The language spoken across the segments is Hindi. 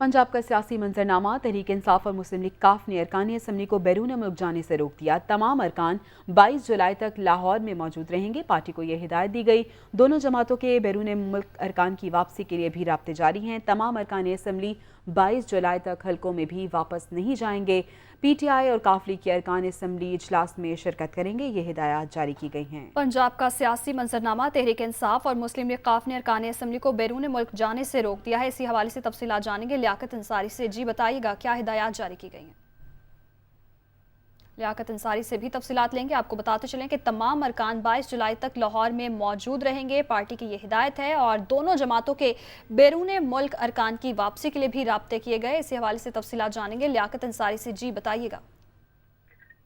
पंजाब का सियासी मंजरनामा तहरीक इंसाफ और मुस्लिम लीग काफ ने अरकान असम्बली को बैरून मुल्क जाने से रोक दिया। तमाम अरकान 22 जुलाई तक लाहौर में मौजूद रहेंगे। पार्टी को यह हिदायत दी गई। दोनों जमातों के बैरून मुल्क अरकान की वापसी के लिए भी राब्ते जारी हैं। तमाम अरकान असम्बली 22 जुलाई तक हल्कों में भी वापस नहीं जाएंगे। PTI और काफ लीग के अरकान असम्बली इजलास में शिरकत करेंगे। ये हिदायत जारी की गई हैं। पंजाब का सियासी मंजरनामा तहरीक इंसाफ और मुस्लिम लीग काफ ने अरकान असम्बली को बैरून मुल्क जाने से रोक दिया है। इसी हवाले से तफसीलात जानेंगे लियाकत अंसारी से। जी बताइएगा, क्या हिदायत जारी की गई हैं? लियाकत अंसारी से भी तफसीलात लेंगे। आपको बताते चलें कि तमाम अरकान 22 जुलाई तक लाहौर में मौजूद रहेंगे। पार्टी की ये हिदायत है और दोनों जमातों के बैरून मुल्क अरकान की वापसी के लिए भी राब्ते किए गए। इसी हवाले से तफसीलात जानेंगे लियाकत अंसारी से। जी बताइएगा।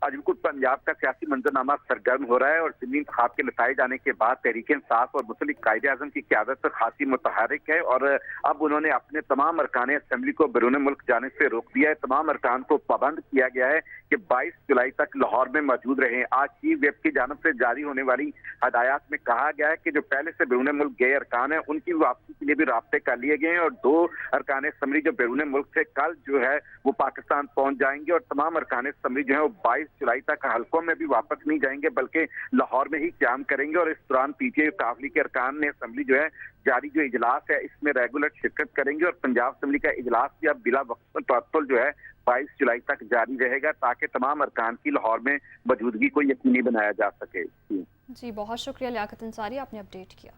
आज बिल्कुल पंजाब का सियासी मंजरनामा सरगर्म हो रहा है और ज़मीनी इंतखाब के नताइज आने के बाद तहरीक इंसाफ और मुस्लिम लीग कायदे आज़म की क़यादत पर खासी मुतहरिक है और अब उन्होंने अपने तमाम अरकान असम्बली को बैरून मुल्क जाने से रोक दिया है। तमाम अरकान को पाबंद किया गया है कि 22 जुलाई तक लाहौर में मौजूद रहें। आज चीफ व्हिप की जानब से जारी होने वाली हदायत में कहा गया है कि जो पहले से बैरून मुल्क गए अरकान हैं उनकी वापसी के लिए भी राब्ते कर लिए गए हैं और 2 अरकान असम्बली जो बैरून मुल्क से कल जो है वो पाकिस्तान पहुंच जाएंगे और तमाम अरकान असम्बली जो है वो 22 जुलाई तक हल्कों में भी वापस नहीं जाएंगे बल्कि लाहौर में ही क्याम करेंगे। और इस दौरान PTI और काफ लीग के अरकान असम्बली जो है जारी जो इजलास है इसमें रेगुलर शिरकत करेंगे और पंजाब असम्बली का इजलास भी अब बिला वक्त तअत्तुल जो है 22 जुलाई तक जारी रहेगा ताकि तमाम अरकान की लाहौर में मौजूदगी को यकीनी बनाया जा सके। जी बहुत शुक्रिया लियाकत अंसारी, आपने अपडेट किया।